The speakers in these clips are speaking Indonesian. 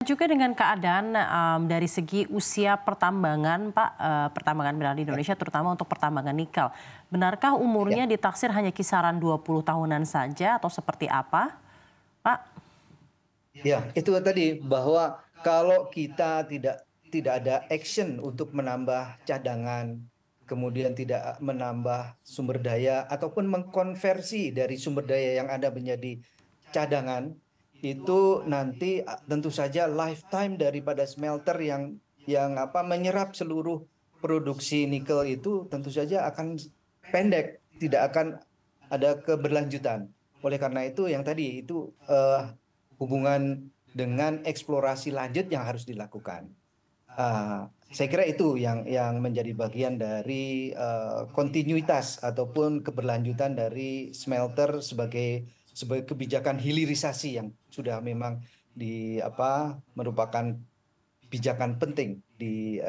juga dengan keadaan dari segi usia pertambangan, Pak, pertambangan mineral di Indonesia, terutama untuk pertambangan nikel. Benarkah Ya, umurnya ditaksir hanya kisaran 20 tahunan saja atau seperti apa, Pak? ya, itu tadi bahwa kalau kita tidak ada action untuk menambah cadangan, kemudian tidak menambah sumber daya ataupun mengkonversi dari sumber daya yang ada menjadi cadangan, itu nanti tentu saja lifetime daripada smelter yang menyerap seluruh produksi nikel itu tentu saja akan pendek, tidak akan ada keberlanjutan. Oleh karena itu yang tadi itu hubungan dengan eksplorasi lanjut yang harus dilakukan. Saya kira itu yang menjadi bagian dari kontinuitas ataupun keberlanjutan dari smelter sebagai kebijakan hilirisasi yang sudah memang merupakan pijakan penting di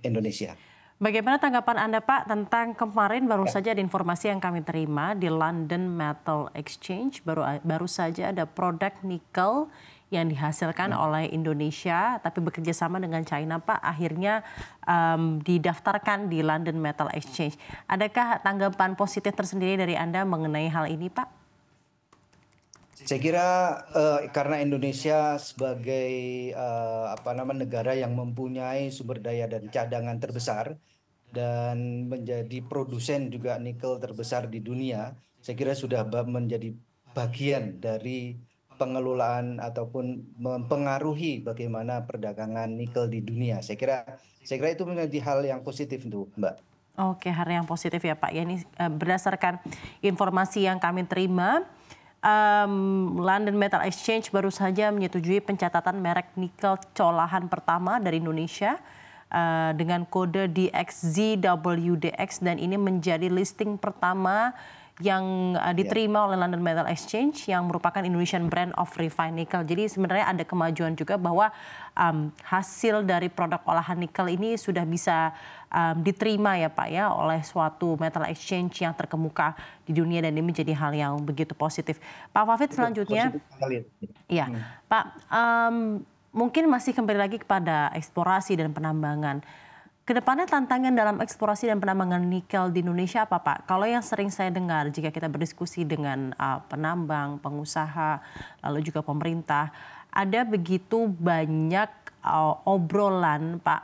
Indonesia. Bagaimana tanggapan Anda, Pak, tentang kemarin baru Ya, saja ada informasi yang kami terima di London Metal Exchange, baru saja ada produk nikel yang dihasilkan oleh Indonesia, tapi bekerja sama dengan China, Pak, akhirnya didaftarkan di London Metal Exchange. Adakah tanggapan positif tersendiri dari Anda mengenai hal ini, Pak? saya kira karena Indonesia sebagai negara yang mempunyai sumber daya dan cadangan terbesar dan menjadi produsen juga nikel terbesar di dunia, saya kira sudah menjadi bagian dari pengelolaan ataupun mempengaruhi bagaimana perdagangan nikel di dunia. Saya kira itu menjadi hal yang positif untuk Mbak. Oke, hal yang positif ya, Pak. Ya, ini berdasarkan informasi yang kami terima, London Metal Exchange baru saja menyetujui pencatatan merek nikel colahan pertama dari Indonesia dengan kode DXZWDX, dan ini menjadi listing pertama yang Ya, diterima oleh London Metal Exchange yang merupakan Indonesian brand of refined nickel. Jadi sebenarnya ada kemajuan juga bahwa hasil dari produk olahan nikel ini sudah bisa diterima ya, Pak, ya, oleh suatu metal exchange yang terkemuka di dunia, dan ini menjadi hal yang begitu positif. Pak Wafid, itu selanjutnya, positif sekali. ya, Hmm. Pak, mungkin masih kembali lagi kepada eksplorasi dan penambangan. Kedepannya tantangan dalam eksplorasi dan penambangan nikel di Indonesia apa, Pak? Kalau yang sering saya dengar jika kita berdiskusi dengan penambang, pengusaha, lalu juga pemerintah, ada begitu banyak obrolan, Pak,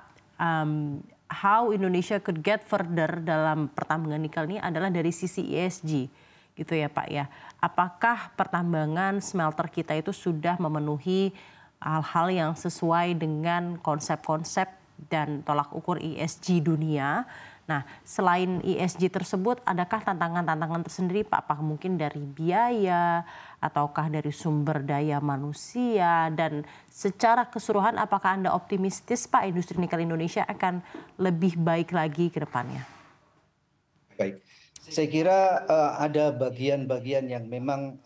how Indonesia could get further dalam pertambangan nikel ini adalah dari sisi ESG, gitu ya, Pak, ya. Apakah pertambangan smelter kita itu sudah memenuhi hal-hal yang sesuai dengan konsep-konsep dan tolak ukur ESG dunia? Nah, selain ESG tersebut, adakah tantangan-tantangan tersendiri, Pak? Apakah mungkin dari biaya, ataukah dari sumber daya manusia? Dan secara keseluruhan, apakah Anda optimistis, Pak, industri nikel Indonesia akan lebih baik lagi ke depannya? Baik, saya kira ada bagian-bagian yang memang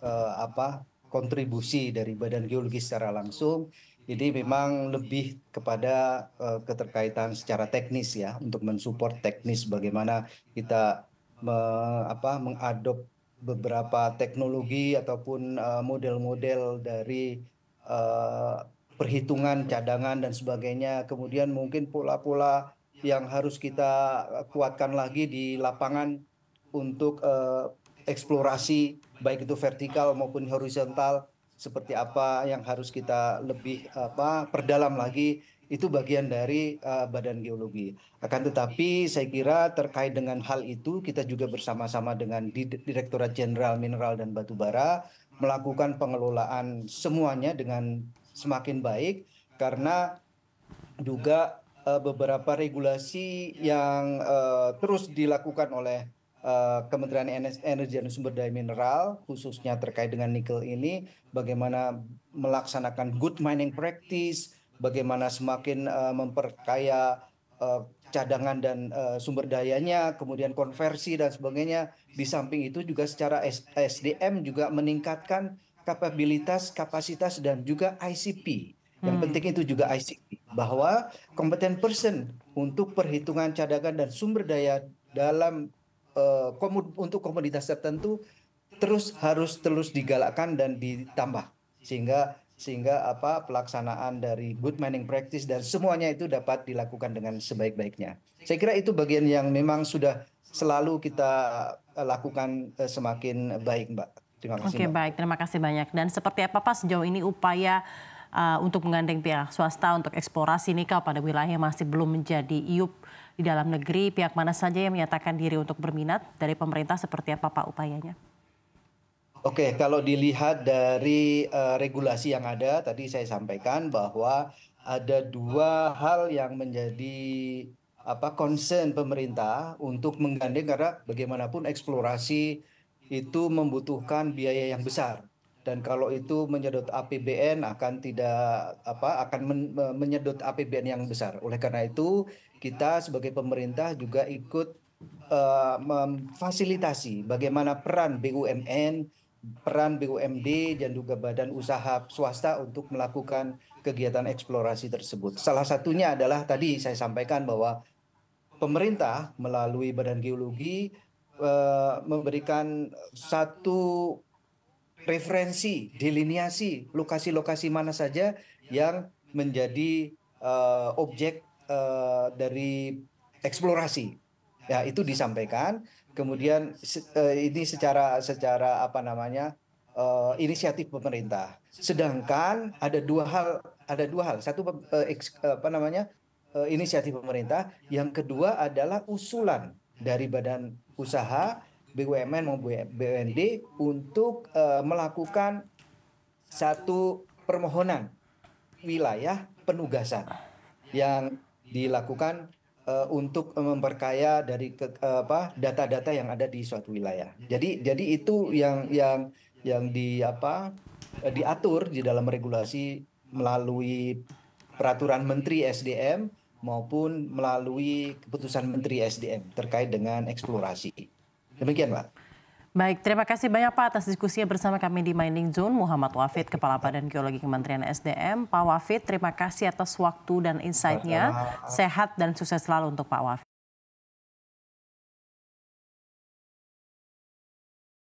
kontribusi dari Badan Geologi secara langsung. Jadi memang lebih kepada keterkaitan secara teknis ya, untuk mensupport teknis bagaimana kita mengadop beberapa teknologi ataupun model-model dari eh, perhitungan cadangan dan sebagainya. Kemudian mungkin pola-pola yang harus kita kuatkan lagi di lapangan untuk eksplorasi baik itu vertikal maupun horizontal, seperti apa yang harus kita lebih perdalam lagi. Itu bagian dari Badan Geologi. Akan tetapi saya kira terkait dengan hal itu kita juga bersama-sama dengan Direktorat Jenderal Mineral dan Batubara melakukan pengelolaan semuanya dengan semakin baik, karena juga beberapa regulasi yang terus dilakukan oleh Kementerian Energi dan Sumber Daya Mineral, khususnya terkait dengan nikel ini, bagaimana melaksanakan good mining practice, bagaimana semakin memperkaya eh, cadangan dan sumber dayanya, kemudian konversi dan sebagainya. Di samping itu juga secara SDM juga meningkatkan kapabilitas, kapasitas, dan juga ICP. Yang penting itu juga ICP, bahwa competent person untuk perhitungan cadangan dan sumber daya dalam untuk komoditas tertentu harus terus digalakkan dan ditambah, sehingga sehingga pelaksanaan dari good mining practice dan semuanya itu dapat dilakukan dengan sebaik-baiknya. Saya kira itu bagian yang memang sudah selalu kita lakukan semakin baik, Mbak. Terima kasih, Oke, Mbak. baik, terima kasih banyak. Dan seperti apa Pak sejauh ini upaya untuk menggandeng pihak swasta untuk eksplorasi nikel pada wilayah yang masih belum menjadi IUP di dalam negeri? Pihak mana saja yang menyatakan diri untuk berminat? Dari pemerintah seperti apa Pak upayanya? Oke, kalau dilihat dari regulasi yang ada, tadi saya sampaikan bahwa ada dua hal yang menjadi concern pemerintah untuk menggandeng, karena bagaimanapun eksplorasi itu membutuhkan biaya yang besar. Dan kalau itu menyedot APBN akan menyedot APBN yang besar. Oleh karena itu, kita sebagai pemerintah juga ikut memfasilitasi bagaimana peran BUMN, peran BUMD dan juga badan usaha swasta untuk melakukan kegiatan eksplorasi tersebut. Salah satunya adalah tadi saya sampaikan bahwa pemerintah melalui Badan Geologi memberikan satu referensi, delineasi lokasi-lokasi mana saja yang menjadi objek dari eksplorasi. Ya, itu disampaikan. Kemudian ini secara inisiatif pemerintah. Sedangkan ada dua hal. Satu inisiatif pemerintah, yang kedua adalah usulan dari badan usaha BUMN maupun BUMD untuk melakukan satu permohonan wilayah penugasan yang dilakukan untuk memperkaya dari data-data yang ada di suatu wilayah. Jadi itu yang diatur di dalam regulasi melalui peraturan Menteri SDM maupun melalui keputusan Menteri SDM terkait dengan eksplorasi. Demikian, Pak. Baik, terima kasih banyak Pak atas diskusinya bersama kami di Mining Zone. Muhammad Wafid, Kepala Badan Geologi Kementerian SDM. Pak Wafid, terima kasih atas waktu dan insight-nya. Sehat dan sukses selalu untuk Pak Wafid.